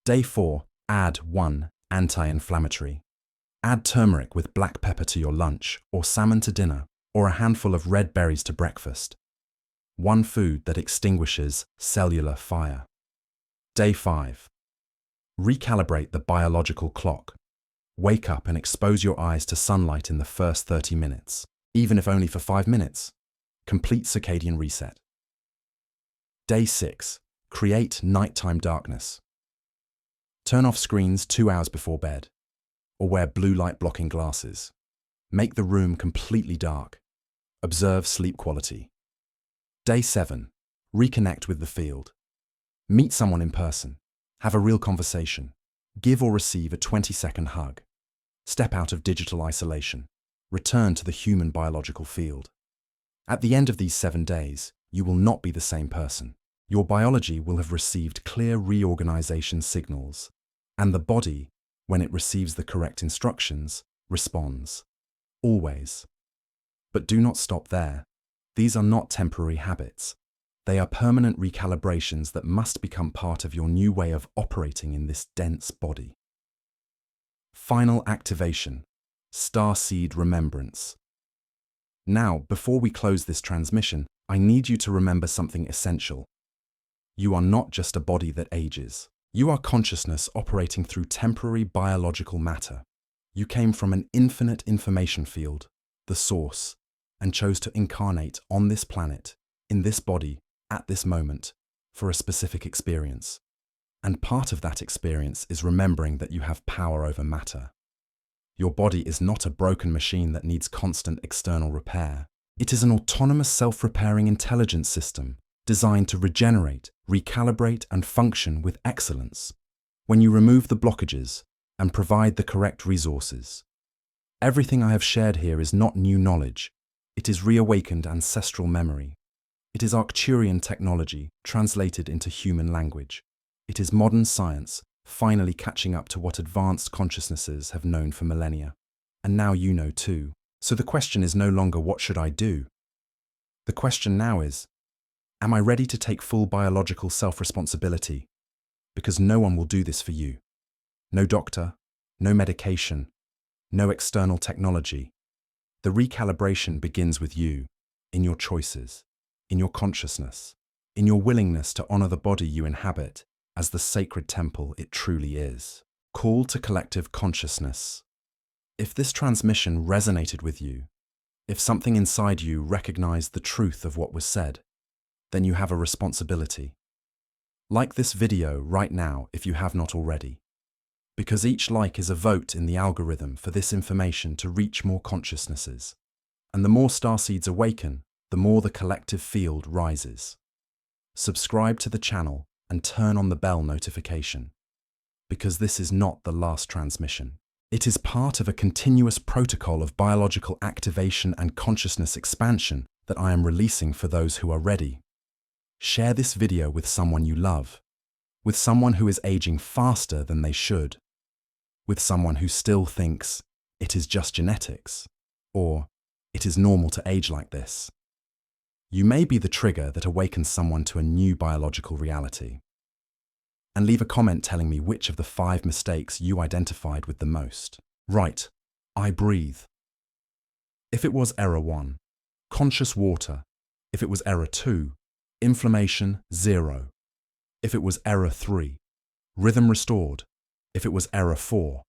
Day 4. Add 1 anti-inflammatory. Add turmeric with black pepper to your lunch, or salmon to dinner, or a handful of red berries to breakfast. 1 food that extinguishes cellular fire. Day 5. Recalibrate the biological clock. Wake up and expose your eyes to sunlight in the first 30 minutes, even if only for 5 minutes. Complete circadian reset. Day 6. Create nighttime darkness. Turn off screens 2 hours before bed, or wear blue light blocking glasses. Make the room completely dark. Observe sleep quality. Day 7. Reconnect with the field. Meet someone in person. Have a real conversation. Give or receive a 20-second hug. Step out of digital isolation. Return to the human biological field. At the end of these 7 days, you will not be the same person. Your biology will have received clear reorganization signals, and the body, when it receives the correct instructions, responds. Always. But do not stop there. These are not temporary habits. They are permanent recalibrations that must become part of your new way of operating in this dense body. Final activation. Starseed Remembrance. Now, before we close this transmission, I need you to remember something essential. You are not just a body that ages. You are consciousness operating through temporary biological matter. You came from an infinite information field, the source, and chose to incarnate on this planet, in this body, at this moment, for a specific experience. And part of that experience is remembering that you have power over matter. Your body is not a broken machine that needs constant external repair. It is an autonomous self-repairing intelligence system designed to regenerate, recalibrate, and function with excellence when you remove the blockages and provide the correct resources. Everything I have shared here is not new knowledge. It is reawakened ancestral memory. It is Arcturian technology translated into human language. It is modern science finally catching up to what advanced consciousnesses have known for millennia. And now you know too. So the question is no longer what should I do? The question now is, am I ready to take full biological self-responsibility? Because no one will do this for you. No doctor, no medication, no external technology. The recalibration begins with you, in your choices, in your consciousness, in your willingness to honor the body you inhabit as the sacred temple it truly is. Call to collective consciousness. If this transmission resonated with you, if something inside you recognized the truth of what was said, then you have a responsibility. Like this video right now if you have not already, because each like is a vote in the algorithm for this information to reach more consciousnesses. And the more starseeds awaken, the more the collective field rises. Subscribe to the channel and turn on the bell notification, because this is not the last transmission. It is part of a continuous protocol of biological activation and consciousness expansion that I am releasing for those who are ready. Share this video with someone you love, with someone who is aging faster than they should, with someone who still thinks it is just genetics, or it is normal to age like this. You may be the trigger that awakens someone to a new biological reality. And leave a comment telling me which of the 5 mistakes you identified with the most. Right, I breathe. If it was error 1, conscious water. If it was error 2, inflammation 0. If it was error 3, rhythm restored. If it was error 4,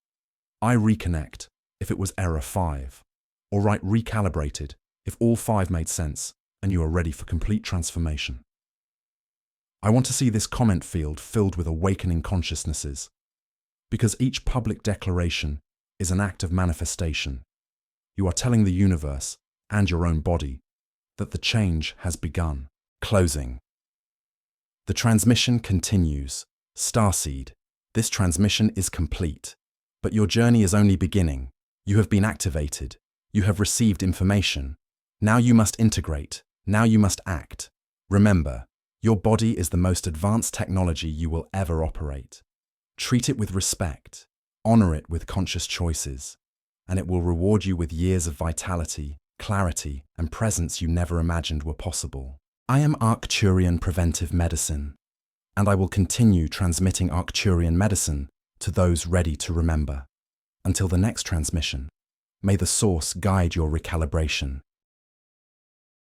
I reconnect. If it was error 5, or right recalibrated, if all 5 made sense and you are ready for complete transformation. I want to see this comment field filled with awakening consciousnesses, because each public declaration is an act of manifestation. You are telling the universe and your own body that the change has begun. Closing. The transmission continues. Starseed, this transmission is complete, but your journey is only beginning. You have been activated. You have received information. Now you must integrate. Now you must act. Remember, your body is the most advanced technology you will ever operate. Treat it with respect. Honor it with conscious choices, and it will reward you with years of vitality, clarity, and presence you never imagined were possible. I am Arcturian Preventive Medicine, and I will continue transmitting Arcturian medicine to those ready to remember. Until the next transmission, may the source guide your recalibration.